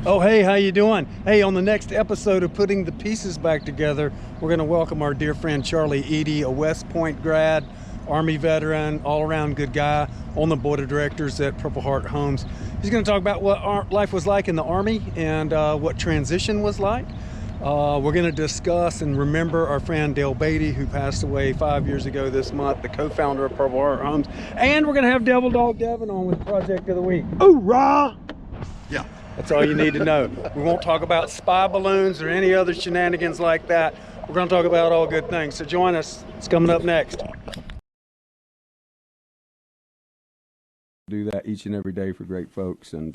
Oh, hey, how you doing? Hey, on the next episode of Putting the Pieces Back Together, we're going to welcome our dear friend Charlie Eadie, a West Point grad, Army veteran, all-around good guy, on the board of directors at Purple Heart Homes. He's going to talk about what our life was like in the Army and what transition was like. We're going to discuss and remember our friend Dale Beatty, who passed away 5 years ago this month, the co-founder of Purple Heart Homes. And we're going to have Devil Dog Devin on with Project of the Week. Hoorah! Yeah. That's all you need to know. We won't talk about spy balloons or any other shenanigans like that. We're going to talk about all good things. So join us. It's coming up next. Do that each and every day for great folks, and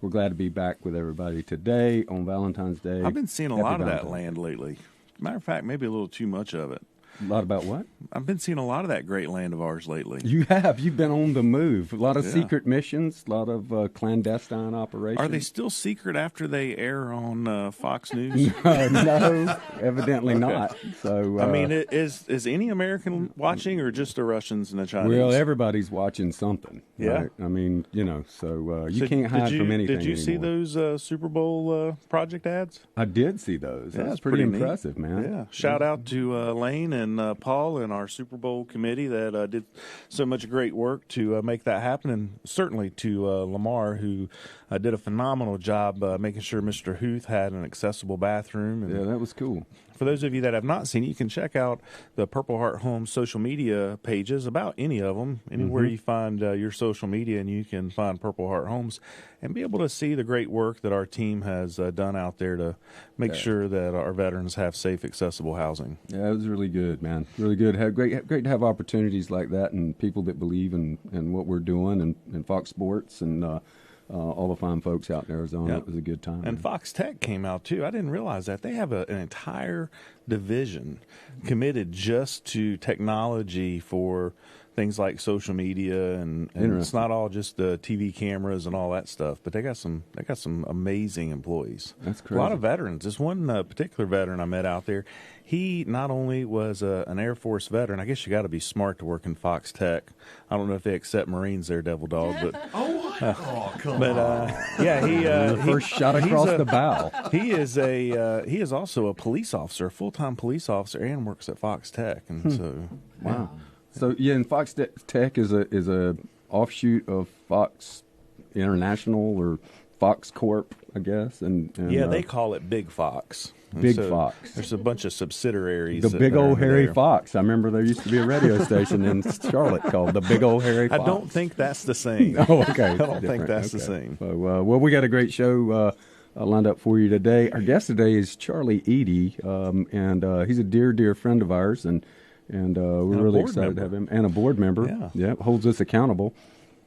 we're glad to be back with everybody today on Valentine's Day. I've been seeing a lot of that land lately. Matter of fact, maybe a little too much of it. A lot about what? I've been seeing a lot of that great land of ours lately. You have. You've been on the move. A lot of secret missions, a lot of clandestine operations. Are they still secret after they air on Fox News? No, evidently not. So I mean, is any American watching, or just the Russians and the Chinese? Well, everybody's watching something. Yeah. Right? I mean, so you can't hide from anything Did you see anymore. those Super Bowl project ads? I did see those. Yeah, That's pretty neat. impressive, man. Yeah. Shout out to Lane and Paul and our Super Bowl committee that did so much great work to make that happen, and certainly to Lamar, who did a phenomenal job making sure Mr. Huth had an accessible bathroom. And Yeah, that was cool. for those of you that have not seen it, you can check out the Purple Heart Homes social media pages, about any of them, anywhere you find your social media, and you can find Purple Heart Homes and be able to see the great work that our team has done out there to make sure that our veterans have safe, accessible housing. Yeah, it was really good, man. Really good. Great to have opportunities like that, and people that believe in what we're doing, and Fox Sports, and all the fine folks out in Arizona. Yep. It was a good time. And man. Fox Tech came out, too. I didn't realize that. They have an entire division committed just to technology for things like social media, and it's not all just the TV cameras and all that stuff, but they got some amazing employees. That's crazy. A lot of veterans. This one particular veteran I met out there, he not only was an Air Force veteran. I guess you got to be smart to work in Fox Tech. I don't know if they accept Marines there, Devil Dog, but Come but yeah, the first shot across the bow. he is also a police officer, a full-time police officer, and works at Fox Tech, and so Wow. So yeah, and Fox Tech is a offshoot of Fox International or Fox Corp, I guess. And yeah, they call it Big Fox. And Big so Fox. There's a bunch of subsidiaries. The Big Old Hairy there. Fox. I remember there used to be a radio station in Charlotte called the Big Old Hairy I Fox. don't think that's the same. Oh, okay. I don't think that's the same. So, well, we got a great show lined up for you today. Our guest today is Charlie Eadie, and he's a dear friend of ours, and we're really excited to have him, and a board member. Yeah, holds us accountable.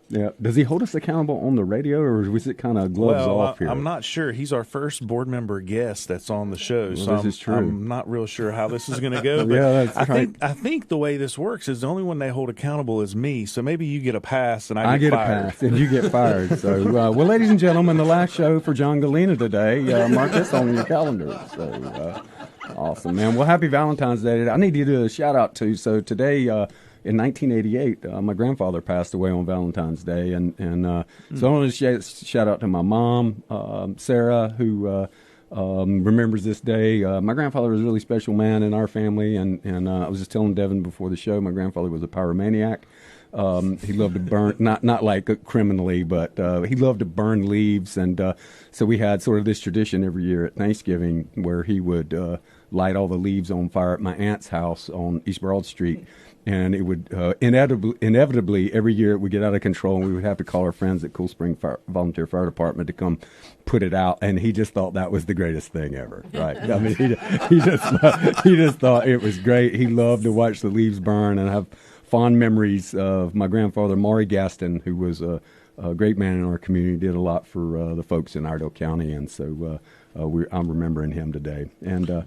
Yeah, does he hold us accountable on the radio, or was it kind of gloves off here? I'm not sure. He's our first board member guest that's on the show, so this is true. I'm not real sure how this is going to go. But Yeah, that's right. I think the way this works is the only one they hold accountable is me. So maybe you get a pass and I get fired. a pass, and you get fired. So, well, ladies and gentlemen, the last show for John Gallina today. Mark this on your calendar. So, awesome, man. Well, happy Valentine's Day today. I need you to do a shout out to. So today, in 1988, my grandfather passed away on Valentine's Day, and so I want to shout out to my mom, Sarah, who remembers this day. My grandfather was a really special man in our family, and I was just telling Devin before the show, my grandfather was a pyromaniac. He loved to burn, not like criminally, but he loved to burn leaves, and so we had sort of this tradition every year at Thanksgiving where he would light all the leaves on fire at my aunt's house on East Broad Street. And it would inevitably every year it would get out of control, and we would have to call our friends at Cool Spring Volunteer Fire Department to come put it out. And he just thought that was the greatest thing ever, right? I mean, he just thought it was great. He loved to watch the leaves burn, and have fond memories of my grandfather, Maury Gaston, who was a great man in our community, did a lot for the folks in Iredell County, and so I'm remembering him today. And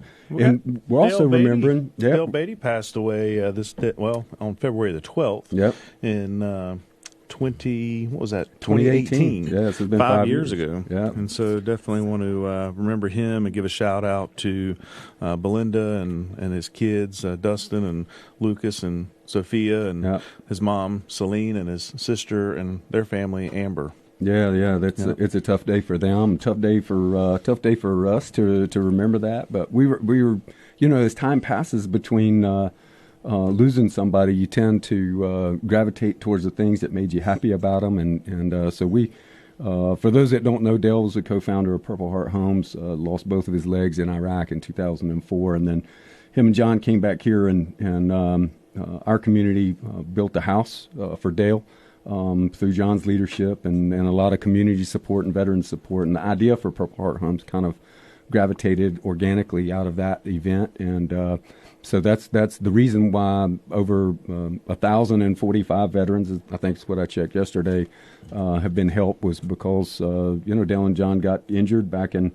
we're also remembering... Bill Beatty passed away on February the 12th. Yep. In 2018. Yes, it's been 5 years ago. Yeah. And so definitely want to remember him and give a shout out to Belinda and his kids, Dustin and Lucas and Sophia, and his mom, Celine, and his sister and their family, Amber. Yeah. It's a tough day for them. Tough day for us to remember that. But we were, as time passes between losing somebody, you tend to gravitate towards the things that made you happy about them, and so we. For those that don't know, Dale was the co-founder of Purple Heart Homes. Lost both of his legs in Iraq in 2004, and then him and John came back here, and our community built a house for Dale. Through John's leadership and a lot of community support and veteran support. And the idea for Purple Heart Homes kind of gravitated organically out of that event. And so that's the reason why over 1,045 veterans, I think is what I checked yesterday, have been helped, was because, Dale and John got injured back in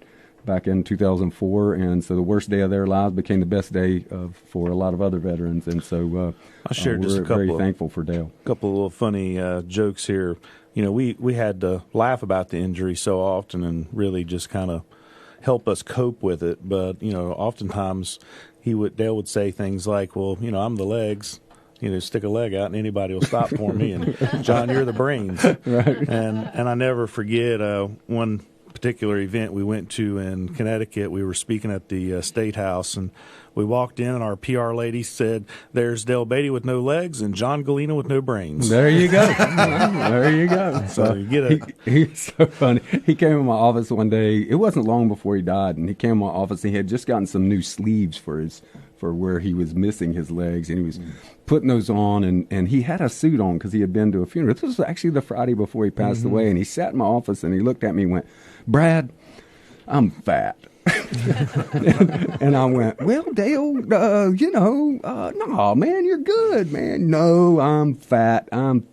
2004, and so the worst day of their lives became the best day for a lot of other veterans, and so I shared just we're a couple very thankful for Dale. A couple of little funny jokes here. We had to laugh about the injury so often and really just kind of help us cope with it. But oftentimes Dale would say things like, "Well, I'm the legs. Stick a leg out and anybody will stop for me." And John, you're the brains. Right. And I never forget one particular event we went to in Connecticut. We were speaking at the State House, and we walked in, and our PR lady said, "There's Dale Beatty with no legs and John Gallina with no brains." There you go. There you go. So you get he's so funny. He came in my office one day. It wasn't long before he died, and he came in my office, and he had just gotten some new sleeves for where he was missing his legs, and he was putting those on, and he had a suit on because he had been to a funeral. This was actually the Friday before he passed away, and he sat in my office, and he looked at me and went, "Brad, I'm fat." And I went, "Well, Dale, no, man, you're good, man." "No, I'm fat. And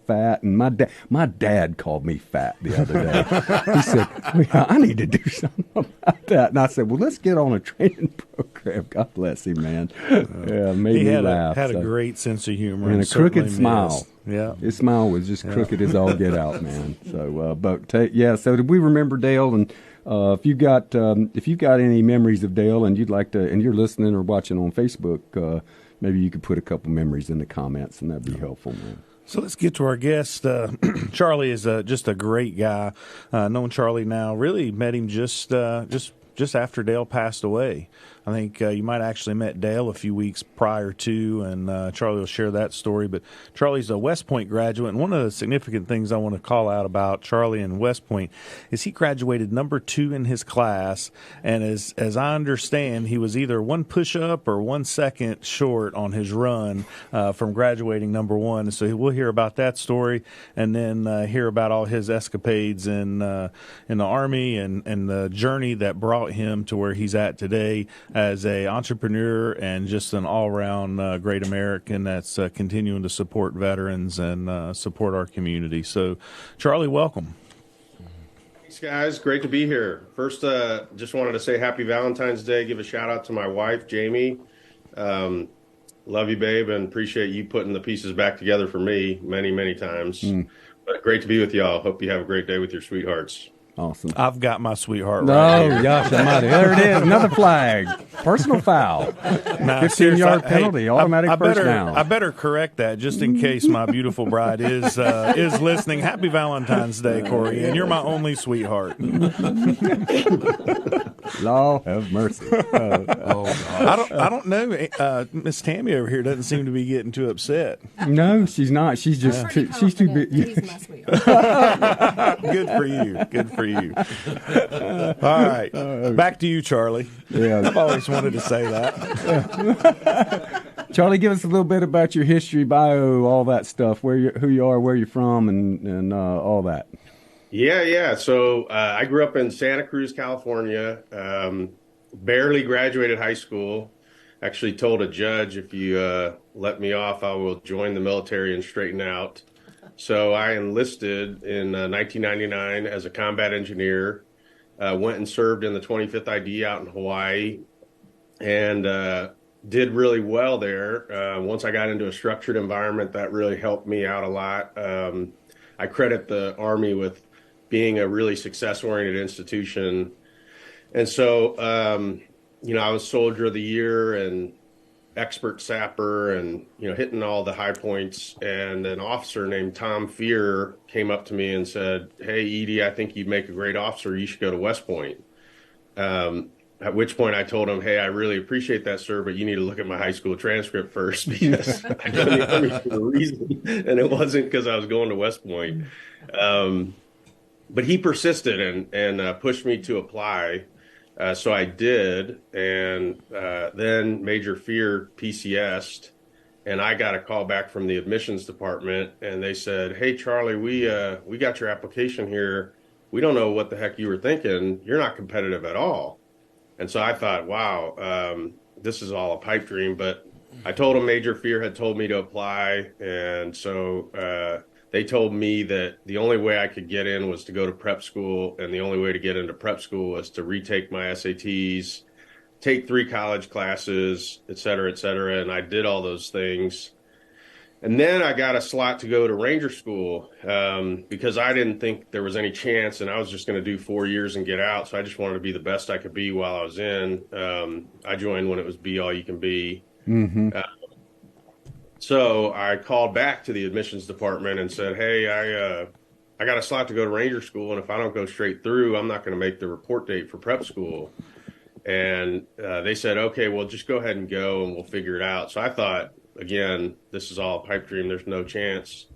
my dad called me fat the other day." He said, "Well, I need to do something about that." And I said, "Well, let's get on a training program." God bless him, man. Yeah, made me laugh. He had a great sense of humor and a crooked smile. Yeah, his smile was just crooked as all get out, man. So, so did we remember Dale? And if you've got any memories of Dale, and you'd like to, and you're listening or watching on Facebook, maybe you could put a couple memories in the comments, and that'd be helpful, man. So let's get to our guest. Charlie is just a great guy. Known Charlie now, really met him just after Dale passed away. I think you might actually met Dale a few weeks prior to, and Charlie will share that story. But Charlie's a West Point graduate, and one of the significant things I want to call out about Charlie and West Point is he graduated number 2 in his class, and as I understand, he was either 1 push-up or 1 second short on his run from graduating number 1. So we'll hear about that story, and then hear about all his escapades in the Army and the journey that brought him to where he's at today as a entrepreneur and just an all-around great American that's continuing to support veterans and support our community. So, Charlie, welcome. Thanks, guys. Great to be here. First, just wanted to say Happy Valentine's Day. Give a shout-out to my wife, Jamie. Love you, babe, and appreciate you putting the pieces back together for me many, many times. But great to be with y'all. Hope you have a great day with your sweethearts. Awesome. I've got my sweetheart right here. Oh, gosh almighty. There it is. Another flag. Personal foul. 15-yard penalty. Automatic first down. I better correct that just in case my beautiful bride is listening. Happy Valentine's Day, Corey. And you're my only sweetheart. Lord have mercy. I don't know. Miss Tammy over here doesn't seem to be getting too upset. No, she's not. She's just she's too big. He's my sweetheart. Good for you. Good for you. All right. Back to you, Charlie. Yeah. I've always wanted to say that. Charlie, give us a little bit about your history, bio, all that stuff, who you are, where you're from, and all that. Yeah. So I grew up in Santa Cruz, California. Barely graduated high school. Actually told a judge, if you let me off, I will join the military and straighten out. So I enlisted in 1999 as a combat engineer. Went and served in the 25th ID out in Hawaii, and did really well there. Once I got into a structured environment, that really helped me out a lot. I credit the Army with being a really success-oriented institution. And so, I was Soldier of the Year and expert sapper and, hitting all the high points. And an officer named Tom Fear came up to me and said, "Hey, Eadie, I think you'd make a great officer. You should go to West Point." At which point I told him, "Hey, I really appreciate that, sir, but you need to look at my high school transcript first because I joined the Army for a reason, and it wasn't because I was going to West Point." But he persisted and pushed me to apply. So I did, and then Major Fear PCS'd, and I got a call back from the admissions department, and they said, "Hey, Charlie, we got your application here. We don't know what the heck you were thinking. You're not competitive at all." And so I thought, wow, this is all a pipe dream. But I told them Major Fear had told me to apply, and so they told me that the only way I could get in was to go to prep school, and the only way to get into prep school was to retake my SATs, take 3 college classes, et cetera, et cetera. And I did all those things. And then I got a slot to go to Ranger School because I didn't think there was any chance, and I was just going to do 4 years and get out. So I just wanted to be the best I could be while I was in. I joined when it was be all you can be. Mm-hmm. So I called back to the admissions department and said, "Hey, I got a slot to go to Ranger School, and if I don't go straight through, I'm not going to make the report date for prep school." And they said, "Okay, well, just go ahead and go, and we'll figure it out." So I thought, again, this is all a pipe dream. There's no chance.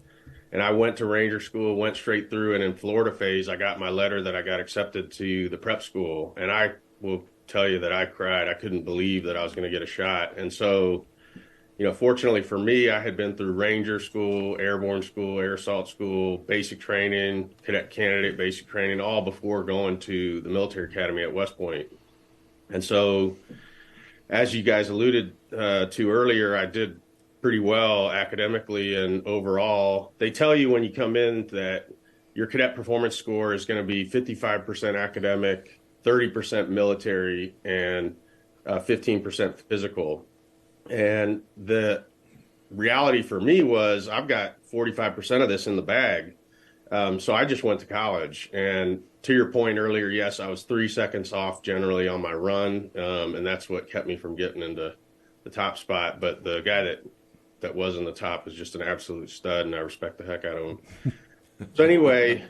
And I went to Ranger School, went straight through, and in Florida phase, I got my letter that I got accepted to the prep school. And I will tell you that I cried. I couldn't believe that I was going to get a shot. And so, fortunately for me, I had been through Ranger School, Airborne School, Air Assault School, basic training, cadet candidate basic training, all before going to the military academy at West Point. And so, as you guys alluded to earlier, I did pretty well academically and overall. They tell you when you come in that your cadet performance score is going to be 55% academic, 30% military, and 15% physical. And the reality for me was I've got 45% of this in the bag. So I just went to college. And to your point earlier, yes, I was 3 seconds off generally on my run. And that's what kept me from getting into the top spot. But the guy that was in the top is just an absolute stud, and I respect the heck out of him. So anyway,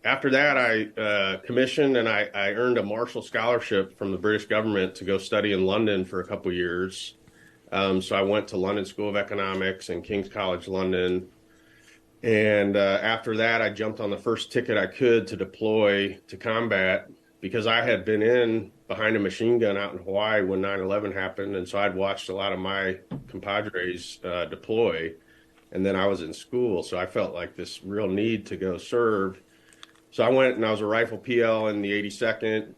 after that, I commissioned, and I earned a Marshall Scholarship from the British government to go study in London for a couple years. So I went to London School of Economics and King's College London. And after that, I jumped on the first ticket I could to deploy to combat because I had been in behind a machine gun out in Hawaii when 9/11 happened. And so I'd watched a lot of my compadres deploy. And then I was in school, so I felt like this real need to go serve. So I went and I was a rifle PL in the 82nd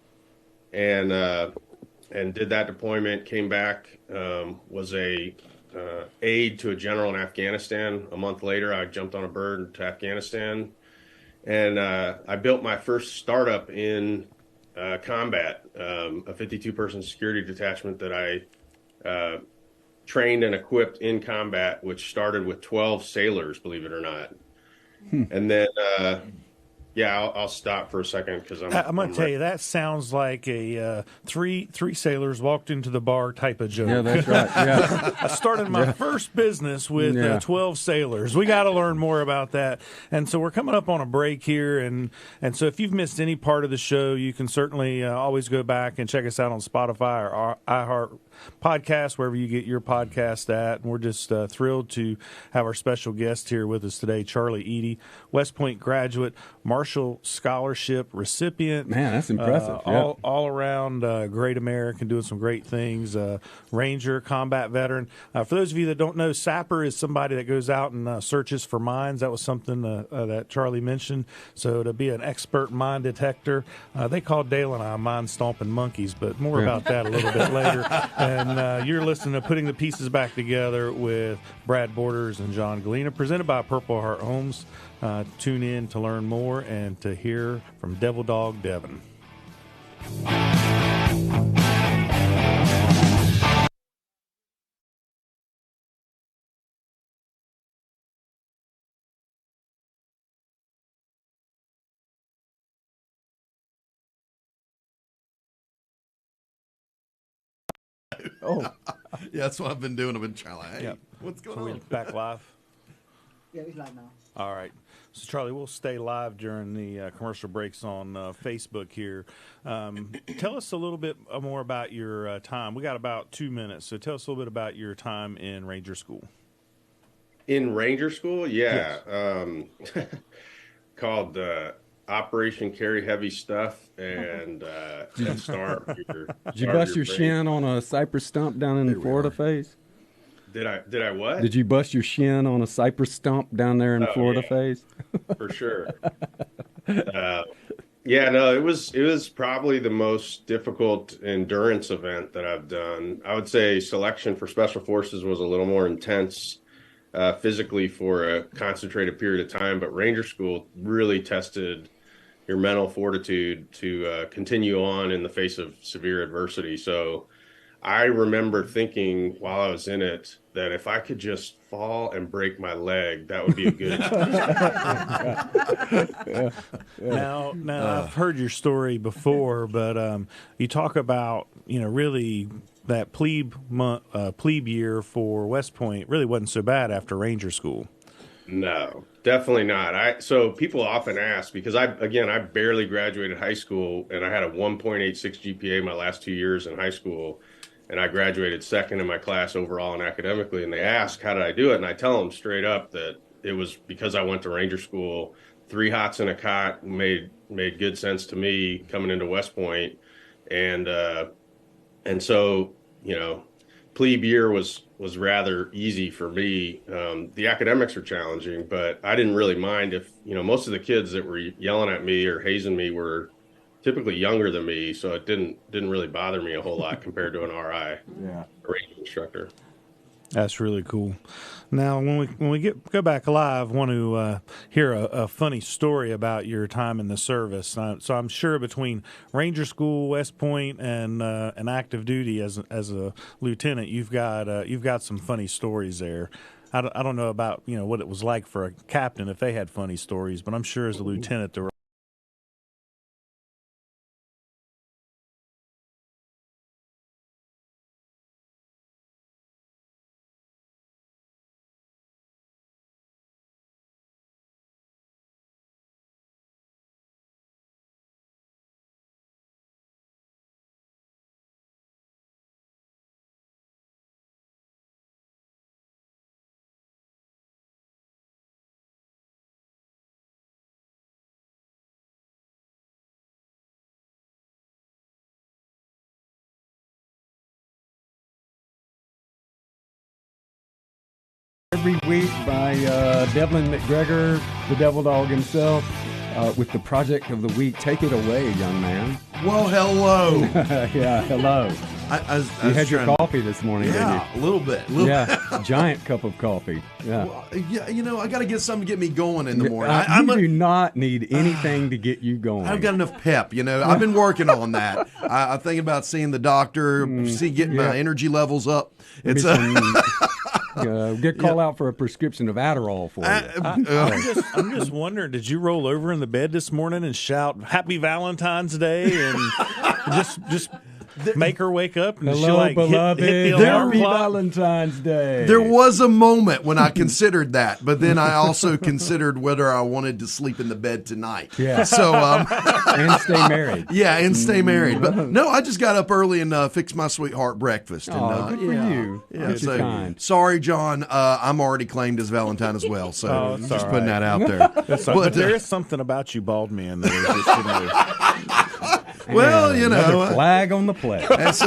and did that deployment, came back, was a aide to a general in Afghanistan. A month later, I jumped on a bird to Afghanistan, and I built my first startup in combat, a 52-person security detachment that I trained and equipped in combat, which started with 12 sailors, believe it or not. And then, I'll stop for a second because I'm going to tell you, that sounds like a three sailors walked into the bar type of joke. Yeah, that's right. Yeah. I started my first business with 12 sailors. We got to learn more about that. And so we're coming up on a break here. And so if you've missed any part of the show, you can certainly always go back and check us out on Spotify or iHeart Podcast, wherever you get your podcast at. And we're just thrilled to have our special guest here with us today, Charlie Eadie, West Point graduate, Marshall Scholarship recipient. Man, that's impressive. All around great American, doing some great things. Ranger, combat veteran. For those of you that don't know, sapper is somebody that goes out and searches for mines. That was something that Charlie mentioned. So to be an expert mine detector, they call Dale and I mine stomping monkeys, but more about that a little bit later. And you're listening to Putting the Pieces Back Together with Brad Borders and John Gallina, presented by Purple Heart Homes. Tune in to learn more and to hear from Devil Dog Devin. Oh, Yeah, that's what I've been doing. I've been trying like, hey, Yep. what's going So we on? back live. Yeah, he's live now. All right. So, Charlie, we'll stay live during the commercial breaks on Facebook here. Tell us a little bit more about your time. We got about 2 minutes, so tell us a little bit about your time in Ranger School. In Ranger School, yeah. Yes. Called Operation Carry Heavy Stuff and starve your. did you bust your shin on a cypress stump down in Florida phase? Did I what? Did you bust your shin on a cypress stump down there in Florida phase? For sure. Yeah, no, it was probably the most difficult endurance event that I've done. I would say selection for Special Forces was a little more intense physically for a concentrated period of time, but Ranger School really tested your mental fortitude to continue on in the face of severe adversity. So I remember thinking while I was in it that if I could just fall and break my leg, that would be a good. Now, I've heard your story before, but you talk about, really that plebe year for West Point really wasn't so bad after Ranger School. No, definitely not. So people often ask because I barely graduated high school and I had a 1.86 GPA my last 2 years in high school. And I graduated second in my class overall and academically. And they ask, how did I do it? And I tell them straight up that it was because I went to Ranger School. 3 hots in a cot made good sense to me coming into West Point. And so, plebe year was rather easy for me. The academics are challenging, but I didn't really mind if, most of the kids that were yelling at me or hazing me were typically younger than me, so it didn't really bother me a whole lot compared to an RI, a Ranger instructor. That's really cool. Now, when we go back live, I want to hear a funny story about your time in the service. So I'm sure between Ranger School, West Point, and active duty as a lieutenant, you've got some funny stories there. I don't know about what it was like for a captain if they had funny stories, but I'm sure as a lieutenant there were. Every week by Devlin McGregor, the Devil Dog himself, with the project of the week. Take it away, young man. Well, hello. Yeah, hello. You had your coffee this morning, didn't you? Yeah, a little bit. Giant cup of coffee. Yeah. Well, yeah, I got to get something to get me going in the morning. You do not need anything to get you going. I've got enough pep, I've been working on that. I'm thinking about seeing the doctor, getting my energy levels up. It's call out for a prescription of Adderall for you. I'm just wondering, did you roll over in the bed this morning and shout "Happy Valentine's Day" and just make her wake up and hello, she beloved. hit the alarm Happy clock? Valentine's Day. There was a moment when I considered that, but then I also considered whether I wanted to sleep in the bed tonight. Yeah. So and stay married. Yeah, and stay married. But no, I just got up early and fixed my sweetheart breakfast. Good for you. Yeah, Good so, kind. sorry, John. I'm already claimed as Valentine as well. So it's just all putting right. that out there. But there is something about you bald men that is just, well, Another flag on the play. That's,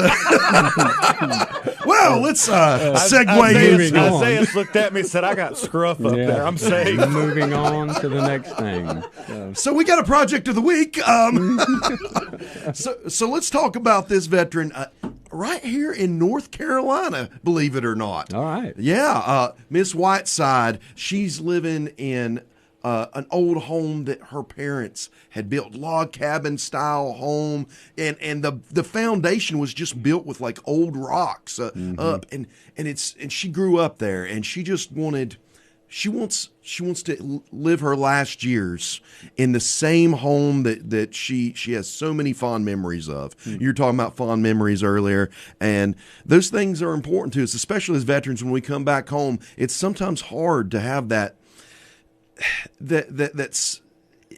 well, let's segue in. Isaiah's looked at me and said, "I got scruff up there. I'm safe." Moving on to the next thing. So we got a project of the week. So let's talk about this veteran right here in North Carolina, believe it or not. All right. Yeah, Miss Whiteside, she's living in an old home that her parents had built, log cabin style home, and the foundation was just built with like old rocks up, and she grew up there, and she just wanted she wants to live her last years in the same home that she has so many fond memories of. You were talking about fond memories earlier, and those things are important to us, especially as veterans. When we come back home, it's sometimes hard to have that's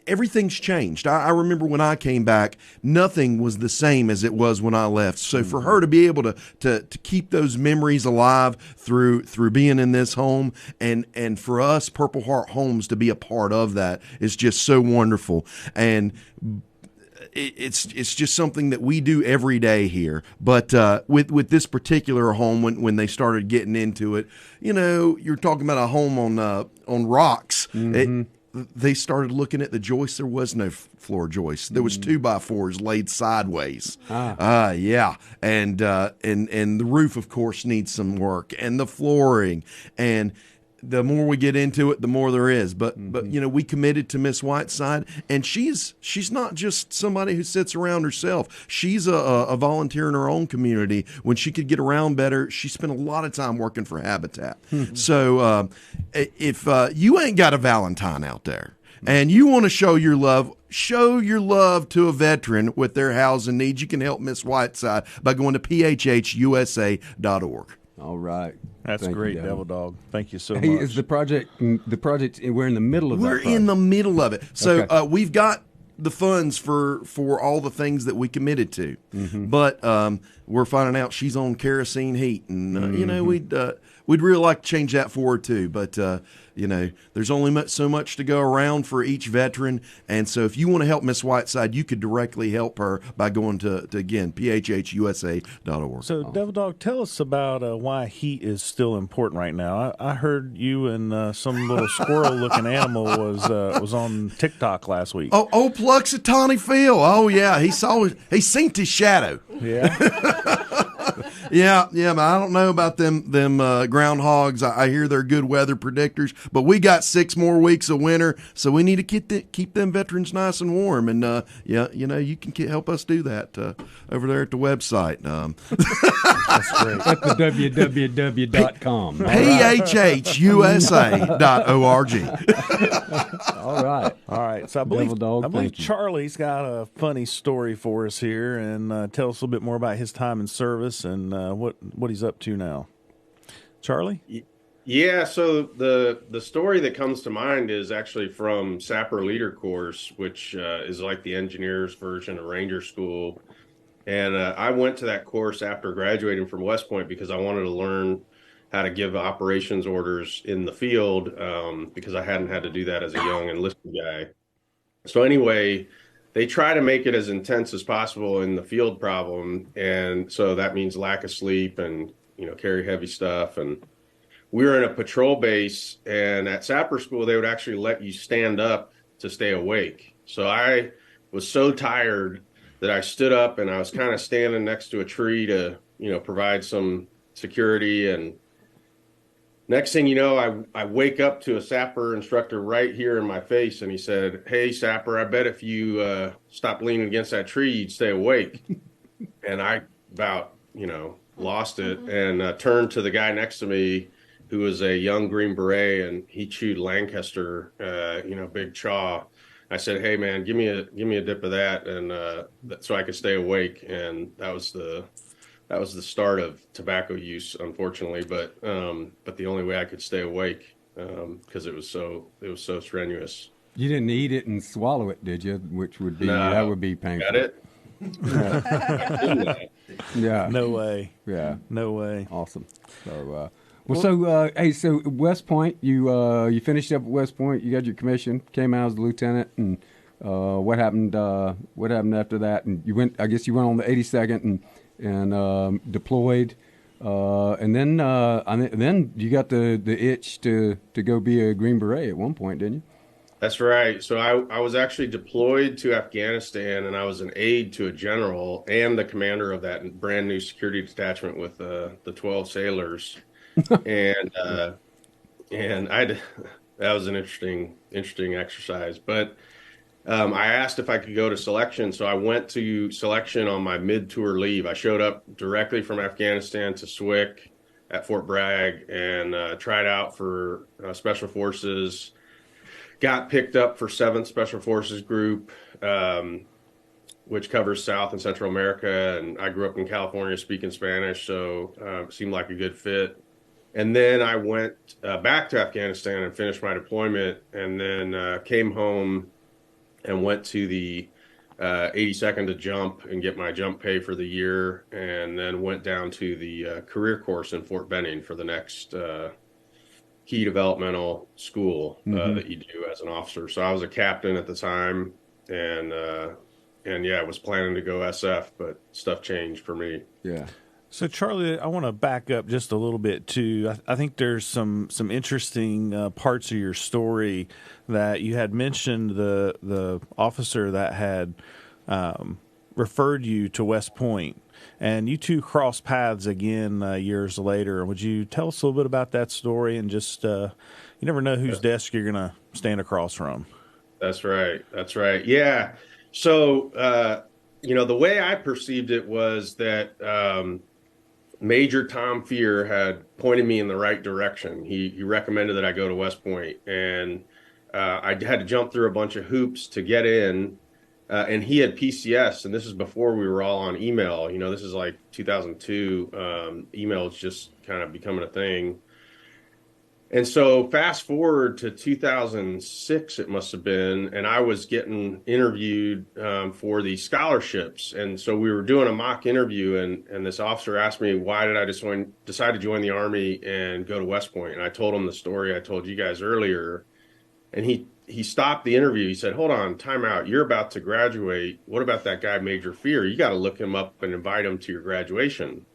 everything's changed. I remember when I came back, nothing was the same as it was when I left. So for her to be able to keep those memories alive through being in this home, and for us, Purple Heart Homes, to be a part of that is just so wonderful. And it's just something that we do every day here. But with this particular home, when they started getting into it, you're talking about a home on rocks. They started looking at the joists. There was no floor joists. There was 2x4s laid sideways. Yeah, and the roof, of course, needs some work, and the flooring, and the more we get into it, the more there is. But we committed to Miss Whiteside, and she's not just somebody who sits around herself. She's a volunteer in her own community. When she could get around better, she spent a lot of time working for Habitat. So if you ain't got a Valentine out there and you want to show your love to a veteran with their housing needs, you can help Miss Whiteside by going to phhusa.org. All right. That's Thank great, you, Devil Dog. Thank you so much. Is the project, we're in the middle of that We're project. in the middle of it. So Okay. we've got the funds for all the things that we committed to. But we're finding out she's on kerosene heat. And, we'd really like to change that for her, too. But, there's only so much to go around for each veteran. And so if you want to help Miss Whiteside, you could directly help her by going to again, phhusa.org. So, Devil Dog, tell us about why heat is still important right now. I heard you and some little squirrel-looking animal was on TikTok last week. Oh, Pluxatawny Phil. Oh, yeah. He seen his shadow. Yeah. Yeah, but I don't know about them groundhogs. I hear they're good weather predictors, but we got 6 more weeks of winter, so we need to keep them veterans nice and warm. And you can help us do that over there at the website. That's great. At the www.com. phhusa.org. All right. All right. So I Devil Dog, believe thank you. Charlie's got a funny story for us here, and tell us a little bit more about his time in service and what he's up to now. Charlie? Yeah, so the story that comes to mind is actually from Sapper Leader Course, which is like the engineer's version of Ranger School. And I went to that course after graduating from West Point because I wanted to learn how to give operations orders in the field because I hadn't had to do that as a young enlisted guy. So anyway, they try to make it as intense as possible in the field problem. And so that means lack of sleep and, carry heavy stuff. And we were in a patrol base, and at Sapper School, they would actually let you stand up to stay awake. So I was so tired that I stood up, and I was kind of standing next to a tree to, provide some security. And next thing you know, I wake up to a Sapper instructor right here in my face, and he said, "Hey, Sapper, I bet if you stop leaning against that tree, you'd stay awake." And I about, lost it and turned to the guy next to me, who was a young Green Beret, and he chewed Lancaster, big chaw. I said, "Hey man, give me a dip of that," and so I could stay awake. And that was the start of tobacco use, unfortunately, but the only way I could stay awake because it was so strenuous. You didn't eat it and swallow it, did you? Which would be No. that would be painful. Got it? Yeah. No way. Yeah. No way. Awesome. So, so West Point, you finished up at West Point. You got your commission, came out as a lieutenant, and what happened? What happened after that? And you went. I guess you went on the 82nd and deployed, and then you got the itch to go be a Green Beret at one point, didn't you? That's right. So I was actually deployed to Afghanistan, and I was an aide to a general and the commander of that brand new security detachment with the 12 sailors. and that was an interesting exercise. But I asked if I could go to selection, so I went to selection on my mid-tour leave. I showed up directly from Afghanistan to SWIC at Fort Bragg and tried out for Special Forces. Got picked up for 7th Special Forces Group, which covers South and Central America. And I grew up in California speaking Spanish, so it seemed like a good fit. And then I went back to Afghanistan and finished my deployment, and then came home and went to the 82nd to jump and get my jump pay for the year, and then went down to the career course in Fort Benning for the next key developmental school that you do as an officer. So I was a captain at the time, and yeah, I was planning to go SF, but stuff changed for me. Yeah. So, Charlie, I want to back up just a little bit, too. I think there's some interesting parts of your story that you had mentioned the officer that had referred you to West Point, and you two crossed paths again years later. Would you tell us a little bit about that story and just you never know whose desk you're going to stand across from. That's right. That's right. Yeah. So, the way I perceived it was that Major Tom Fear had pointed me in the right direction. He recommended that I go to West Point, and I had to jump through a bunch of hoops to get in. And he had PCS, and this is before we were all on email. This is like 2002. Email is just kind of becoming a thing. And so fast forward to 2006, it must have been, and I was getting interviewed for the scholarships. And so we were doing a mock interview, and this officer asked me, why did I decide to join the Army and go to West Point? And I told him the story I told you guys earlier. And he stopped the interview. He said, hold on, time out. You're about to graduate. What about that guy, Major Fear? You got to look him up and invite him to your graduation.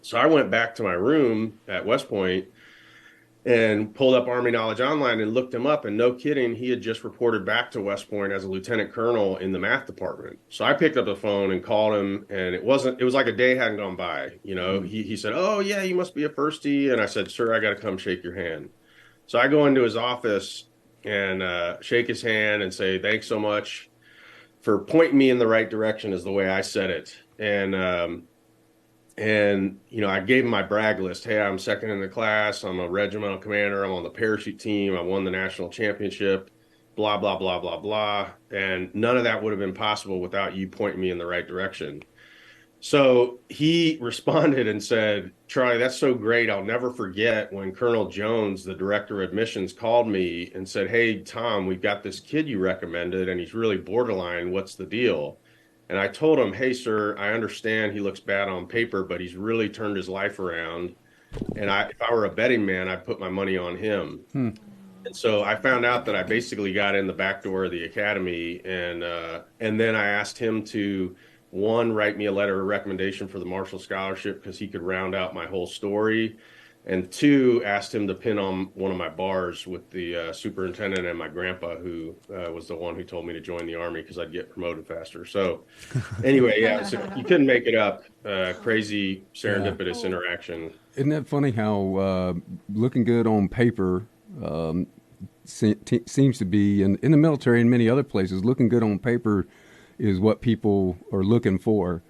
So I went back to my room at West Point and pulled up Army Knowledge Online and looked him up. And no kidding, he had just reported back to West Point as a lieutenant colonel in the math department. So I picked up the phone and called him, and it was like a day hadn't gone by. He said, oh, yeah, you must be a firstie. And I said, sir, I got to come shake your hand. So I go into his office and shake his hand and say, thanks so much for pointing me in the right direction, is the way I said it. And I gave him my brag list. Hey, I'm second in the class. I'm a regimental commander. I'm on the parachute team. I won the national championship, blah, blah, blah, blah, blah. And none of that would have been possible without you pointing me in the right direction. So he responded and said, Charlie, that's so great. I'll never forget when Colonel Jones, the director of admissions, called me and said, hey, Tom, we've got this kid you recommended, and he's really borderline. What's the deal? And I told him, hey, sir, I understand he looks bad on paper, but he's really turned his life around. And if I were a betting man, I'd put my money on him. And so I found out that I basically got in the back door of the academy. And then I asked him to, one, write me a letter of recommendation for the Marshall Scholarship because he could round out my whole story. And two, asked him to pin on one of my bars with the superintendent and my grandpa, who was the one who told me to join the Army because I'd get promoted faster. So anyway, yeah, so you couldn't make it up. Crazy serendipitous interaction. Isn't that funny how looking good on paper seems to be, in the military and many other places, looking good on paper is what people are looking for.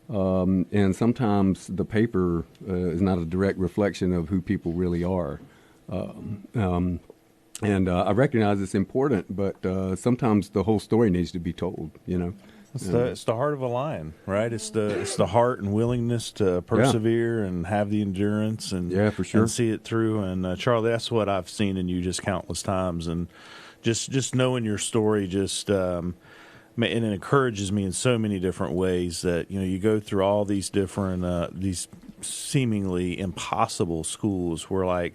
And sometimes the paper is not a direct reflection of who people really are. And I recognize it's important, but sometimes the whole story needs to be told, It's the heart of a lion, right? It's the heart and willingness to persevere and have the endurance and for sure, and see it through. And Charlie, that's what I've seen in you just countless times. And just knowing your story and it encourages me in so many different ways that, you go through all these different, these seemingly impossible schools where like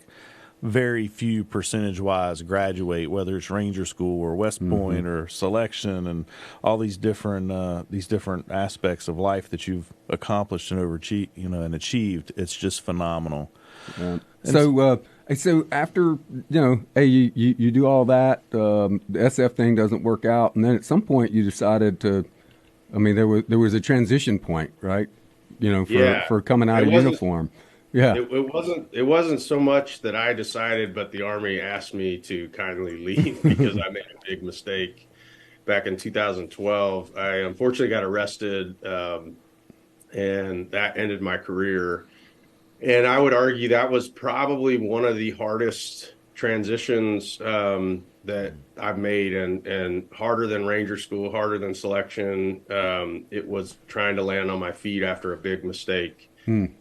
very few percentage-wise graduate, whether it's Ranger School or West Point or selection and all these different aspects of life that you've accomplished and and achieved. It's just phenomenal. So after, hey, you do all that, the SF thing doesn't work out, and then at some point you decided to, there was a transition point, right? For coming out of uniform. Yeah. It wasn't so much that I decided, but the Army asked me to kindly leave because I made a big mistake back in 2012. I unfortunately got arrested, and that ended my career. And I would argue that was probably one of the hardest transitions that I've made, and harder than Ranger School, harder than selection. It was trying to land on my feet after a big mistake. And,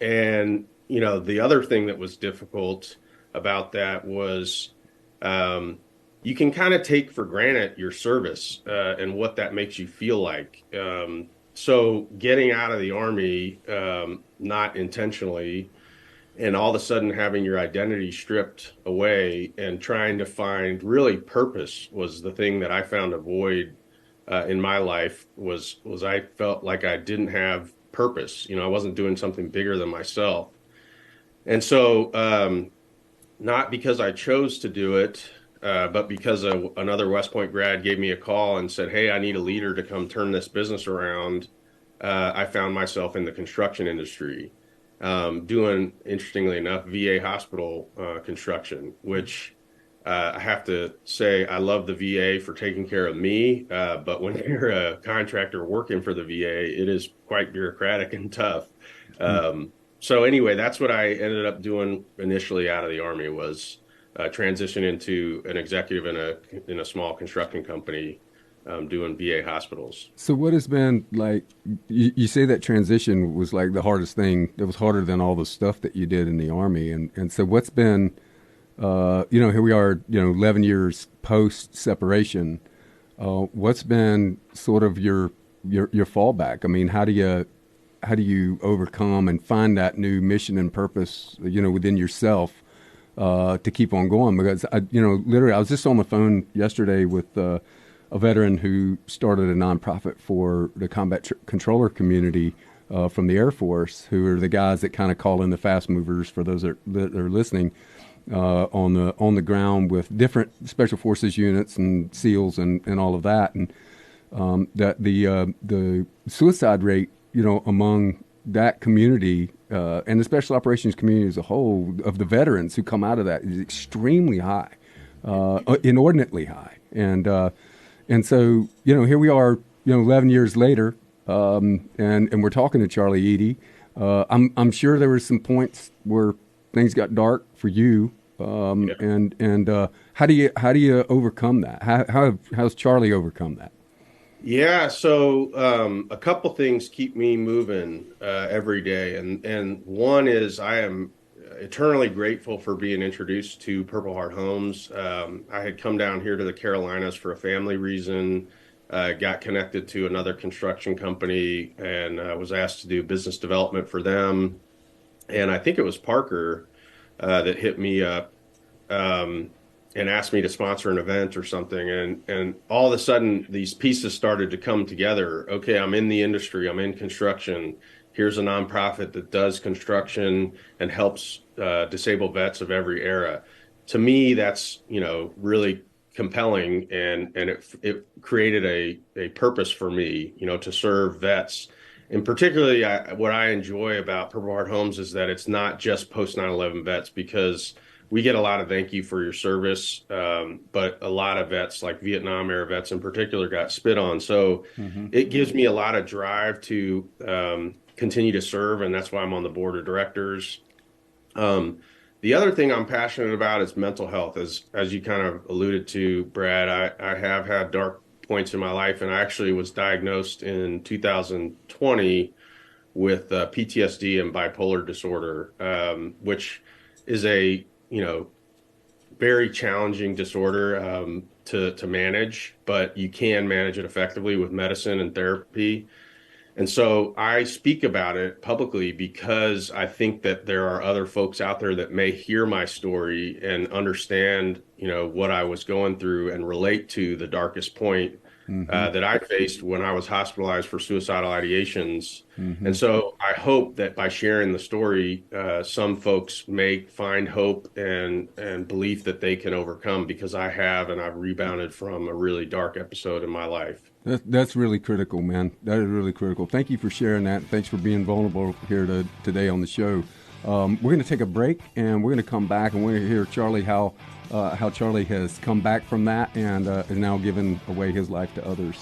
the other thing that was difficult about that was you can kind of take for granted your service and what that makes you feel like. So getting out of the Army, not intentionally, and all of a sudden having your identity stripped away and trying to find really purpose was the thing that I found a void in my life was I felt like I didn't have purpose. I wasn't doing something bigger than myself. And so not because I chose to do it, but because another West Point grad gave me a call and said, hey, I need a leader to come turn this business around. I found myself in the construction industry, doing, interestingly enough, VA hospital construction, which I have to say I love the VA for taking care of me. But when you're a contractor working for the VA, it is quite bureaucratic and tough. So anyway, that's what I ended up doing initially out of the Army was transition into an executive in a small construction company doing VA hospitals. So what has been like, you say that transition was like the hardest thing. It was harder than all the stuff that you did in the Army. And so what's been, here we are, 11 years post separation. What's been sort of your fallback? I mean, how do you overcome and find that new mission and purpose, within yourself, to keep on going? Because literally, I was just on the phone yesterday with a veteran who started a nonprofit for the combat controller community from the Air Force, who are the guys that kind of call in the fast movers for those that are listening, on the ground with different special forces units and SEALs and all of that, and that the suicide rate, among that community and the special operations community as a whole of the veterans who come out of that is extremely high, inordinately high, and so here we are, 11 years later, and we're talking to Charlie Eadie. I'm sure there were some points where things got dark for you, and how do you overcome that? How's Charlie overcome that? Yeah, so a couple things keep me moving every day, and one is I am eternally grateful for being introduced to Purple Heart Homes. I had come down here to the Carolinas for a family reason, got connected to another construction company, and was asked to do business development for them. And I think it was Parker that hit me up and asked me to sponsor an event or something. And all of a sudden, these pieces started to come together. Okay, I'm in the industry. I'm in construction. Here's a nonprofit that does construction and helps disabled vets of every era. To me, that's, really compelling. And it created a purpose for me, to serve vets. And particularly what I enjoy about Purple Heart Homes is that it's not just post 9/11 vets, because we get a lot of thank you for your service, but a lot of vets, like Vietnam era vets in particular, got spit on. So it gives me a lot of drive to continue to serve, and that's why I'm on the board of directors. The other thing I'm passionate about is mental health. As you kind of alluded to, Brad, I have had dark points in my life, and I actually was diagnosed in 2020 with PTSD and bipolar disorder, which is a very challenging disorder to manage, but you can manage it effectively with medicine and therapy. And so I speak about it publicly because I think that there are other folks out there that may hear my story and understand, what I was going through and relate to the darkest point that I faced when I was hospitalized for suicidal ideations. And so I hope that by sharing the story, some folks may find hope and belief that they can overcome, because I have, and I've rebounded from a really dark episode in my life. That's really critical, man. That is really critical. Thank you for sharing that. Thanks for being vulnerable here today on the show. We're going to take a break, and we're going to come back, and we're going to hear Charlie how Charlie has come back from that and is now giving away his life to others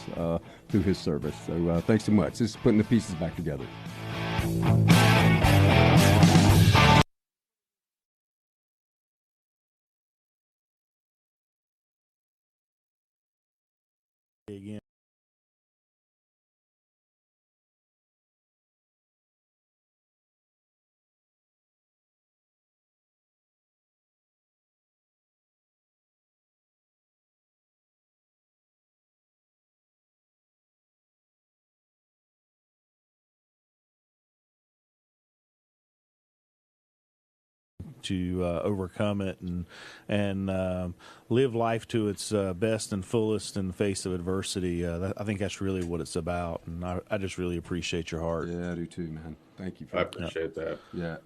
through his service. So thanks so much. Just putting the pieces back together. to overcome it and live life to its best and fullest in the face of adversity. I think that's really what it's about, and I just really appreciate your heart. Yeah, I do too, man. Thank you for I appreciate that. Yeah.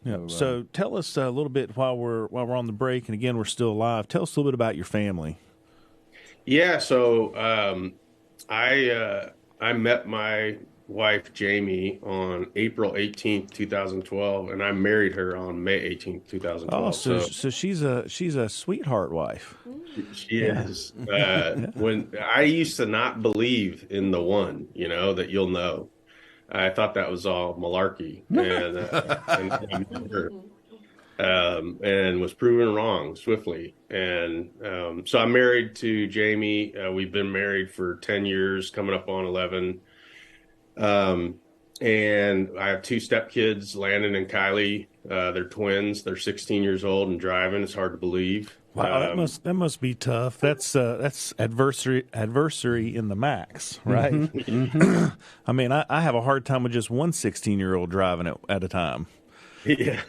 Yeah. So tell us a little bit while we're on the break, and again, we're still live. Tell us a little bit about your family. Yeah, so I met my wife Jamie on April 18th, 2012, and I married her on May 18th, 2012. Oh, so she's a sweetheart wife. She is. When I used to not believe in the one, that you'll know. I thought that was all malarkey, and was proven wrong swiftly. And so I'm married to Jamie. We've been married for 10 years, coming up on 11. And I have two stepkids, Landon and Kylie. They're twins. They're 16 years old and driving. It's hard to believe. Wow, that must be tough. That's adversary in the max, right? Mm-hmm. I mean, I have a hard time with just one 16-year-old driving at a time. Yeah.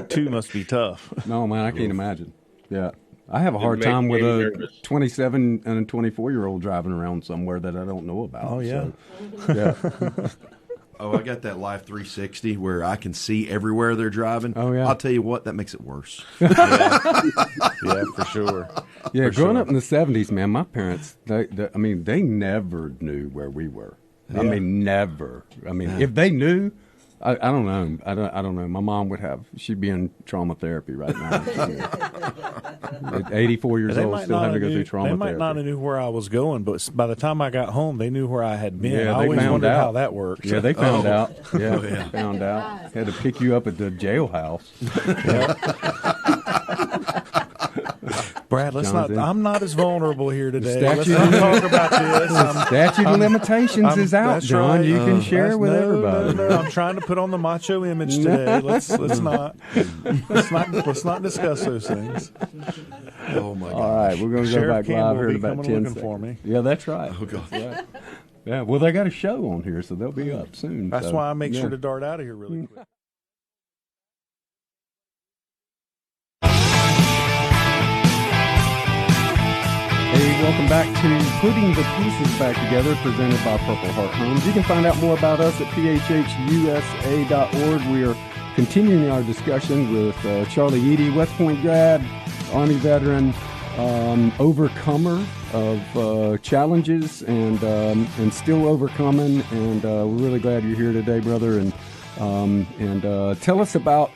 Two must be tough. No, man, I can't imagine. Yeah. I have a hard time with a 27 and a 24-year-old driving around somewhere that I don't know about. Oh, yeah. So, yeah. Oh, I got that Life 360 where I can see everywhere they're driving. Oh, yeah. I'll tell you what, that makes it worse. Yeah, for sure. Yeah, growing up in the 70s, man, my parents, they never knew where we were. Yeah. I mean, never. I mean, if they knew, I don't know. I don't know. My mom she'd be in trauma therapy right now. At 84 years old, still having to go through trauma therapy. They might not have knew where I was going, but by the time I got home, they knew where I had been. Yeah, I always wondered how that worked. Yeah, they found out. Yeah, they found out. Had to pick you up at the jailhouse. Brad, I'm not as vulnerable here today. Let's Statute not talk about this. Statute of limitations is out, that's John. right. You can share with everybody. No, I'm trying to put on the macho image today. Let's not discuss those things. Oh my God! All right, we're going to go Sheriff back Campbell live here will in be about coming 10 looking seconds. for me. Yeah, that's right. Oh God! Yeah. Well, they got a show on here, so they'll be up soon. That's why I make sure to dart out of here really quick. Hey, welcome back to Putting the Pieces Back Together, presented by Purple Heart Homes. You can find out more about us at phhusa.org. We are continuing our discussion with Charlie Eadie, West Point grad, Army veteran, overcomer of challenges and still overcoming. And we're really glad you're here today, brother. And tell us about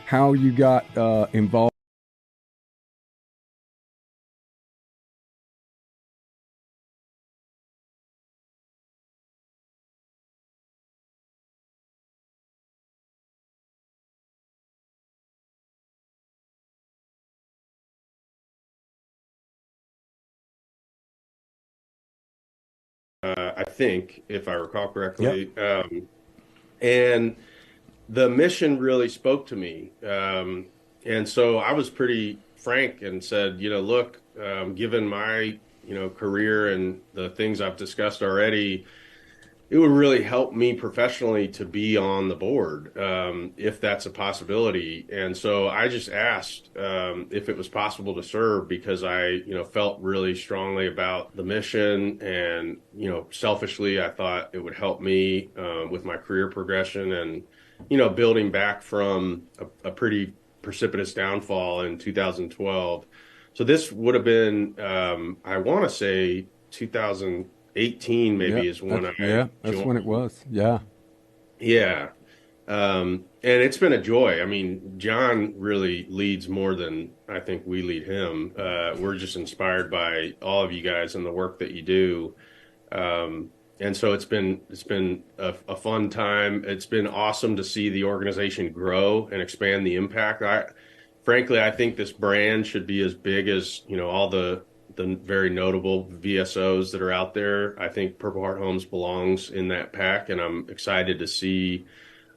how you got involved. I think, if I recall correctly. Yep. And the mission really spoke to me. And so I was pretty frank and said, look, given my, career and the things I've discussed already, it would really help me professionally to be on the board, if that's a possibility. And so I just asked if it was possible to serve because I, felt really strongly about the mission. And, selfishly, I thought it would help me with my career progression and, building back from a pretty precipitous downfall in 2012. So this would have been, I want to say, 2018 maybe is when that's joined. when it was. Yeah. And it's been a joy. I mean, John really leads more than I think we lead him. We're just inspired by all of you guys and the work that you do. And so it's been a fun time. It's been awesome to see the organization grow and expand the impact. Frankly, I think this brand should be as big as, all the very notable VSOs that are out there. I think Purple Heart Homes belongs in that pack, and I'm excited to see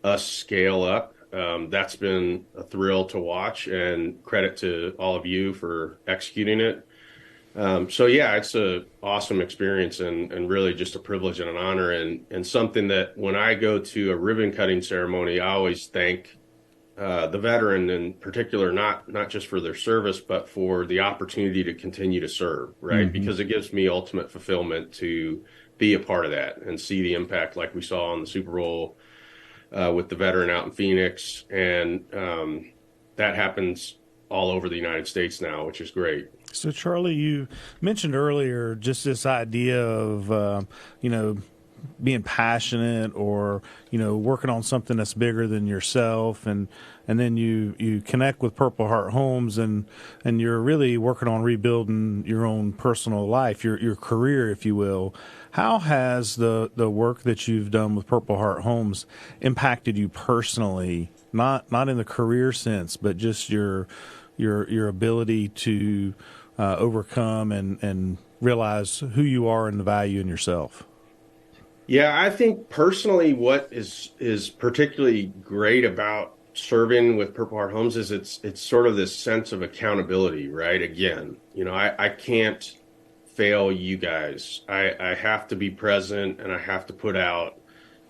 us scale up. That's been a thrill to watch, and credit to all of you for executing it. So yeah, it's an awesome experience and really just a privilege and an honor and something that when I go to a ribbon cutting ceremony, I always thank the veteran in particular, not just for their service, but for the opportunity to continue to serve, right? Because it gives me ultimate fulfillment to be a part of that and see the impact like we saw on the Super Bowl with the veteran out in Phoenix. And that happens all over the United States now, which is great. So, Charlie, you mentioned earlier just this idea of, being passionate or, working on something that's bigger than yourself. And then you connect with Purple Heart Homes and you're really working on rebuilding your own personal life, your career, if you will. How has the work that you've done with Purple Heart Homes impacted you personally, not in the career sense, but just your ability to overcome and realize who you are and the value in yourself? Yeah, I think personally what is particularly great about serving with Purple Heart Homes is it's sort of this sense of accountability, right? Again, I can't fail you guys. I have to be present and I have to put out.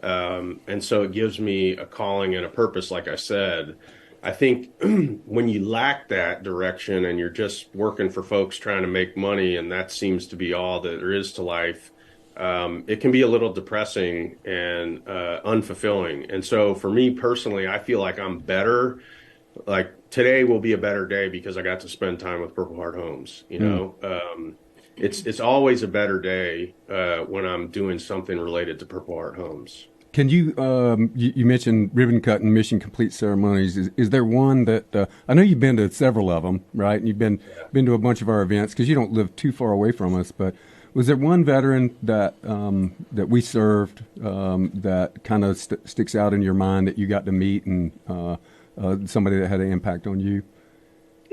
And so it gives me a calling and a purpose, like I said. I think when you lack that direction and you're just working for folks trying to make money, and that seems to be all that there is to life, it can be a little depressing and unfulfilling. And so for me personally, I feel like I'm better. Like today will be a better day because I got to spend time with Purple Heart Homes. It's always a better day when I'm doing something related to Purple Heart Homes. Can you, you mentioned ribbon cut and mission complete ceremonies. Is there one that, I know you've been to several of them, right? And you've been to a bunch of our events because you don't live too far away from us, but was there one veteran that we served that kind of sticks out in your mind that you got to meet and somebody that had an impact on you?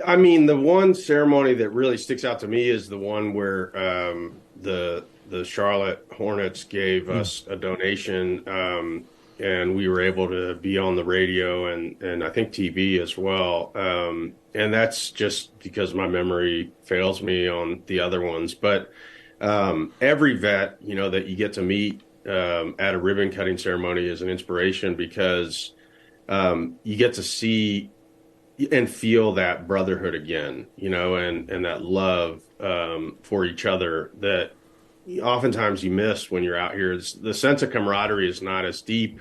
I mean, the one ceremony that really sticks out to me is the one where the Charlotte Hornets gave us a donation, and we were able to be on the radio and I think TV as well. And that's just because my memory fails me on the other ones. But every vet, that you get to meet at a ribbon cutting ceremony is an inspiration because you get to see and feel that brotherhood again, and that love for each other that oftentimes you miss when you're out here. The sense of camaraderie is not as deep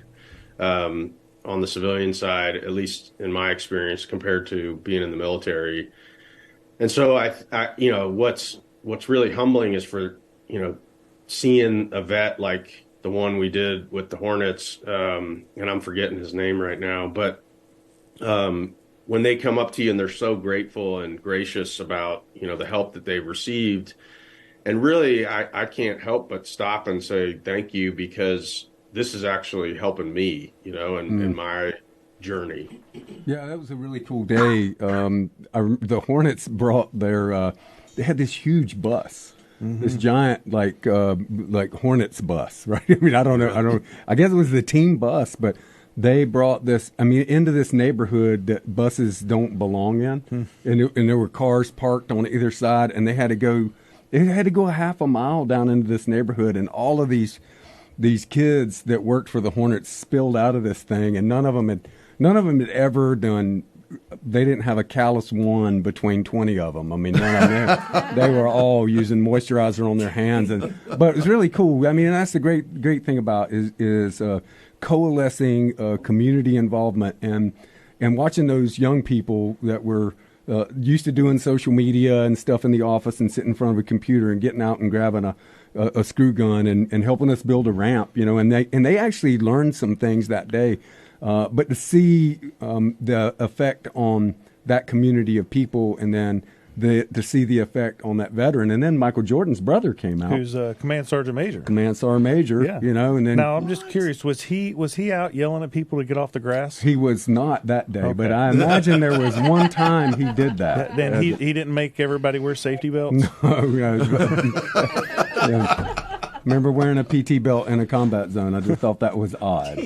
on the civilian side, at least in my experience, compared to being in the military. And so I what's really humbling is for, seeing a vet like the one we did with the Hornets, and I'm forgetting his name right now, but when they come up to you and they're so grateful and gracious about, the help that they've received. And really, I can't help but stop and say thank you because this is actually helping me, in my journey. Yeah, that was a really cool day. The Hornets brought they had this huge bus, this giant like Hornets bus, right? I mean, I guess it was the team bus, but they brought this, into this neighborhood that buses don't belong in, and there were cars parked on either side, and they had to go a half a mile down into this neighborhood, and all of these kids that worked for the Hornets spilled out of this thing, and none of them had ever done. They didn't have a callus one between 20 of them. I mean, none of them. They were all using moisturizer on their hands, but it was really cool. I mean, and that's the great thing about is coalescing community involvement and watching those young people that were used to doing social media and stuff in the office and sitting in front of a computer and getting out and grabbing a screw gun and helping us build a ramp, and they actually learned some things that day. But to see the effect on that community of people, and then to see the effect on that veteran, and then Michael Jordan's brother came out, who's Command Sergeant Major. Command Sergeant Major, yeah. And then now I'm just curious, was he out yelling at people to get off the grass? He was not that day, but I imagine there was one time he did that. Then he didn't make everybody wear safety belts. No, yeah. Remember wearing a PT belt in a combat zone? I just thought that was odd.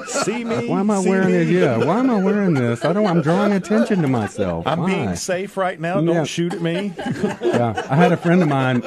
See me? Why am I wearing it? Yeah. Why am I wearing this? I'm drawing attention to myself. I'm being safe right now. Don't shoot at me. Yeah. I had a friend of mine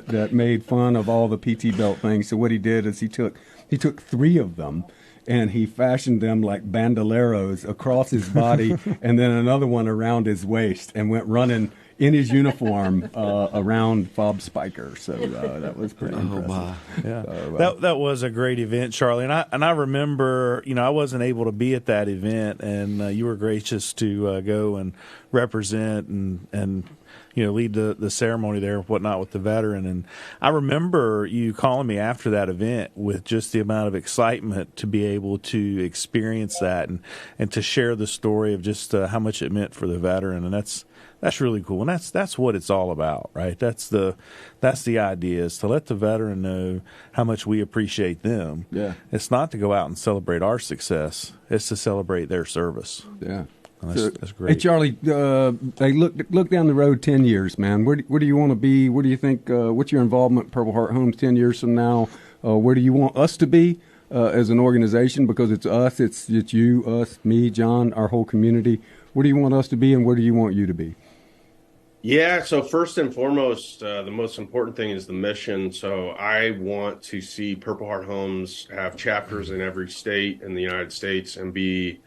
that made fun of all the PT belt things. So what he did is he took 3 of them and he fashioned them like bandoleros across his body, and then another one around his waist, and went running in his uniform around Bob Spiker. So that was pretty impressive. My. Yeah, So, that was a great event, Charlie. And I remember, I wasn't able to be at that event, and you were gracious to go and represent and lead the ceremony there and whatnot with the veteran. And I remember you calling me after that event with just the amount of excitement to be able to experience that and to share the story of just how much it meant for the veteran. And that's really cool, and that's what it's all about, right? That's the idea, is to let the veteran know how much we appreciate them. Yeah, it's not to go out and celebrate our success; it's to celebrate their service. yeah. And that's great. Hey, Charlie, hey, look down the road 10 years, man. Where do you want to be? Where do you think? What's your involvement in Purple Heart Homes 10 years from now? Where do you want us to be as an organization? Because it's us, it's you, us, me, John, our whole community. Where do you want us to be, and where do you want you to be? Yeah, so first and foremost, the most important thing is the mission. So I want to see Purple Heart Homes have chapters in every state in the United States and be,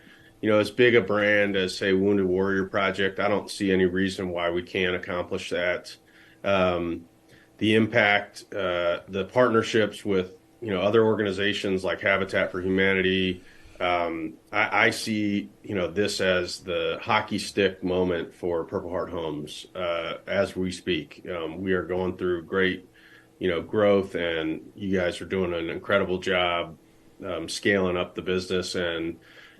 as big a brand as, say, Wounded Warrior Project. I don't see any reason why we can't accomplish that. The impact, the partnerships with, other organizations like Habitat for Humanity. I see, this as the hockey stick moment for Purple Heart Homes as we speak. We are going through great, growth, and you guys are doing an incredible job scaling up the business and,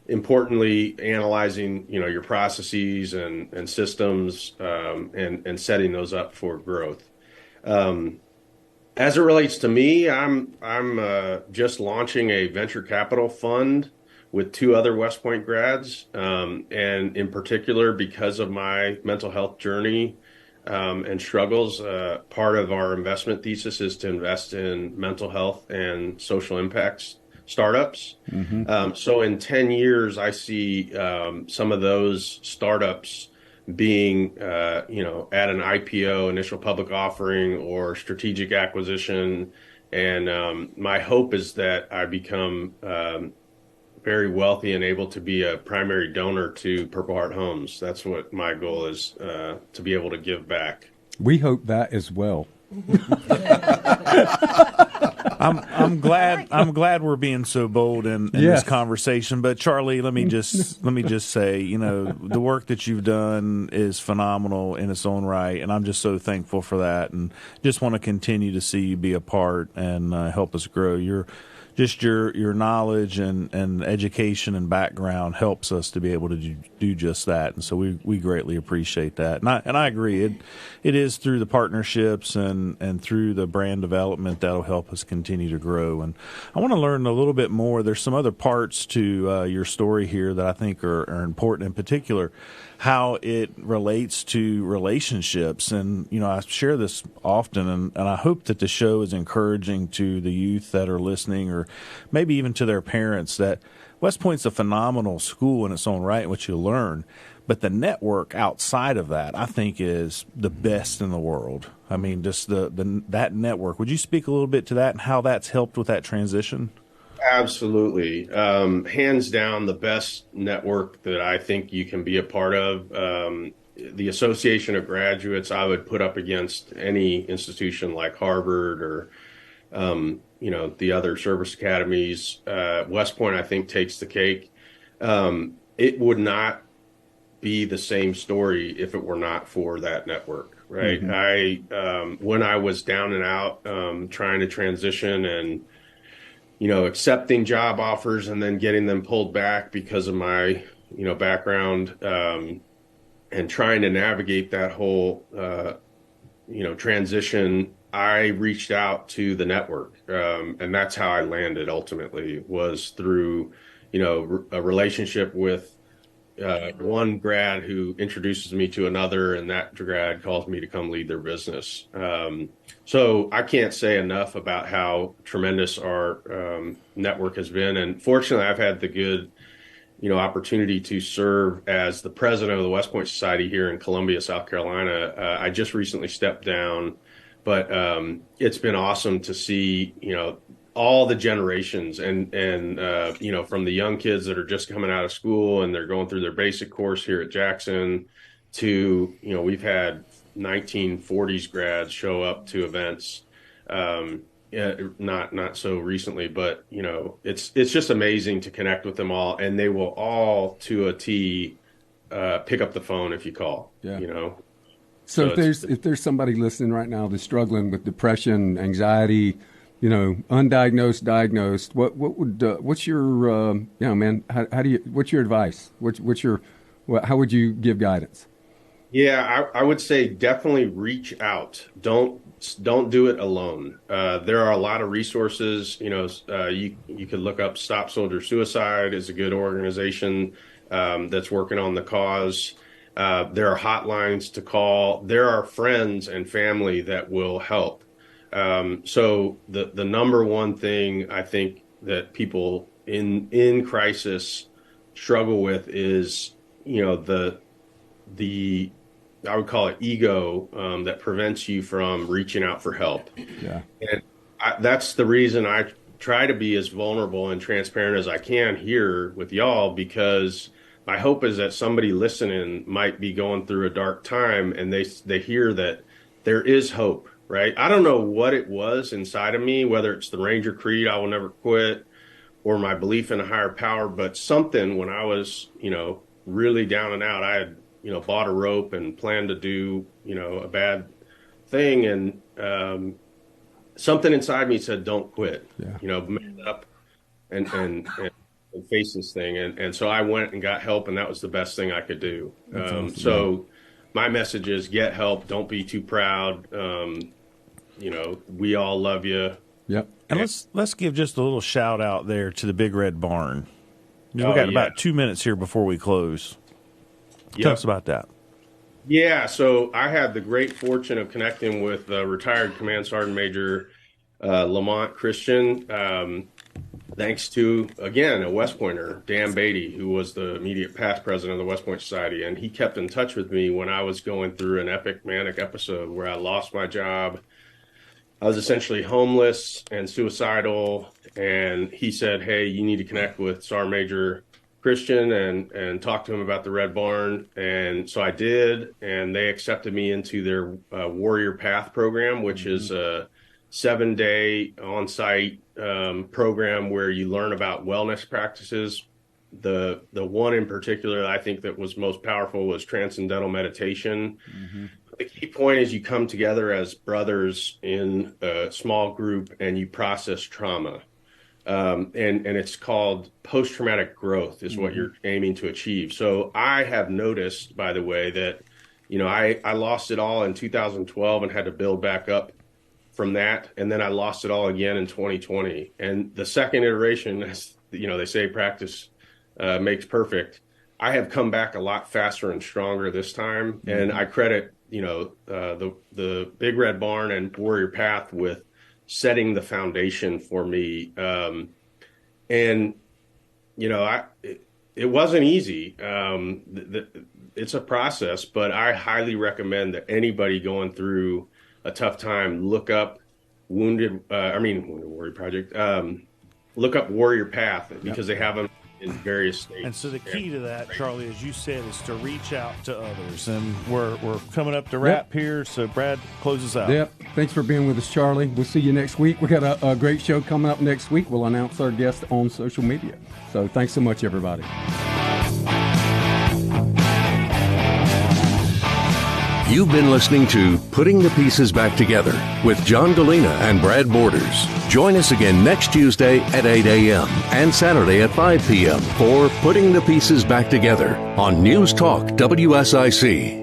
importantly, analyzing, your processes and systems and setting those up for growth. As it relates to me, I'm just launching a venture capital fund with 2 other West Point grads, and in particular, because of my mental health journey and struggles, part of our investment thesis is to invest in mental health and social impacts startups. Mm-hmm. So in 10 years, I see some of those startups being, at an IPO, initial public offering, or strategic acquisition. And my hope is that I become very wealthy and able to be a primary donor to Purple Heart Homes. That's what my goal is, to be able to give back. We hope that as well. I'm glad we're being so bold in Yes. this conversation. But Charlie, let me just say, the work that you've done is phenomenal in its own right, and I'm just so thankful for that, and just want to continue to see you be a part and help us grow. Your knowledge and education and background helps us to be able to do just that, and so we greatly appreciate that. And I agree, it is through the partnerships and through the brand development that'll help us continue to grow. And I want to learn a little bit more. There's some other parts to your story here that I think are important, in particular how it relates to relationships. And, I share this often, and I hope that the show is encouraging to the youth that are listening, or maybe even to their parents, that West Point's a phenomenal school in its own right, what you learn. But the network outside of that, I think, is the best in the world. I mean, just that network. Would you speak a little bit to that and how that's helped with that transition? Absolutely. Hands down, the best network that I think you can be a part of. The Association of Graduates, I would put up against any institution like Harvard or, the other service academies. West Point, I think, takes the cake. It would not be the same story if it were not for that network, right? Mm-hmm. When I was down and out, trying to transition and, accepting job offers and then getting them pulled back because of my, background, and trying to navigate that whole, transition, I reached out to the network. And that's how I landed ultimately, was through, a relationship with one grad who introduces me to another, and that grad calls me to come lead their business. So I can't say enough about how tremendous our network has been. And fortunately, I've had the good, opportunity to serve as the president of the West Point Society here in Columbia, South Carolina. I just recently stepped down, but it's been awesome to see, all the generations, and from the young kids that are just coming out of school and they're going through their basic course here at Jackson to, we've had 1940s grads show up to events. Not so recently, but it's just amazing to connect with them all, and they will all to a T pick up the phone if you call. Yeah. So if there's somebody listening right now that's struggling with depression, anxiety, undiagnosed, diagnosed, what's your man? How do you? What's your advice? How would you give guidance? Yeah, I would say definitely reach out. Don't do it alone. There are a lot of resources. You could look up Stop Soldier Suicide is a good organization that's working on the cause. There are hotlines to call. There are friends and family that will help. So the number one thing I think that people in crisis struggle with is, the I would call it ego that prevents you from reaching out for help. Yeah. And that's the reason I try to be as vulnerable and transparent as I can here with y'all, because my hope is that somebody listening might be going through a dark time and they hear that there is hope, right? I don't know what it was inside of me, whether it's the Ranger Creed, I will never quit, or my belief in a higher power, but something when I was, really down and out, I had, bought a rope and planned to do, a bad thing. And something inside me said, don't quit, man up and face this thing. And so I went and got help, and that was the best thing I could do. Awesome. So my message is get help. Don't be too proud. We all love you. Yep. And let's give just a little shout out there to the Big Red Barn. We've got about 2 minutes here before we close. Tell us about that. Yeah, so I had the great fortune of connecting with retired Command Sergeant Major Lamont Christian, thanks to, again, a West Pointer, Dan Beatty, who was the immediate past president of the West Point Society. And he kept in touch with me when I was going through an epic manic episode where I lost my job. I was essentially homeless and suicidal. And he said, hey, you need to connect with Sergeant Major Christian and talk to him about the Red Barn. And so I did, and they accepted me into their Warrior Path program, which is a 7-day on-site program where you learn about wellness practices. The one in particular that I think that was most powerful was transcendental meditation. Mm-hmm. The key point is you come together as brothers in a small group and you process trauma. And it's called post-traumatic growth is what you're aiming to achieve. So I have noticed, by the way, that, I lost it all in 2012 and had to build back up from that. And then I lost it all again in 2020. And the second iteration, as they say, practice makes perfect. I have come back a lot faster and stronger this time. Mm-hmm. And I credit, the Big Red Barn and Warrior Path with setting the foundation for me. It wasn't easy. It's a process, but I highly recommend that anybody going through a tough time, look up Wounded Warrior Project, look up Warrior Path, because they have them in various states. And so the key to that, Charlie, as you said, is to reach out to others. And we're coming up to wrap here, so Brad, close us out. Yep. Thanks for being with us, Charlie. We'll see you next week. We got a great show coming up next week. We'll announce our guest on social media. So thanks so much, everybody. You've been listening to Putting the Pieces Back Together with John Gallina and Brad Borders. Join us again next Tuesday at 8 a.m. and Saturday at 5 p.m. for Putting the Pieces Back Together on News Talk WSIC.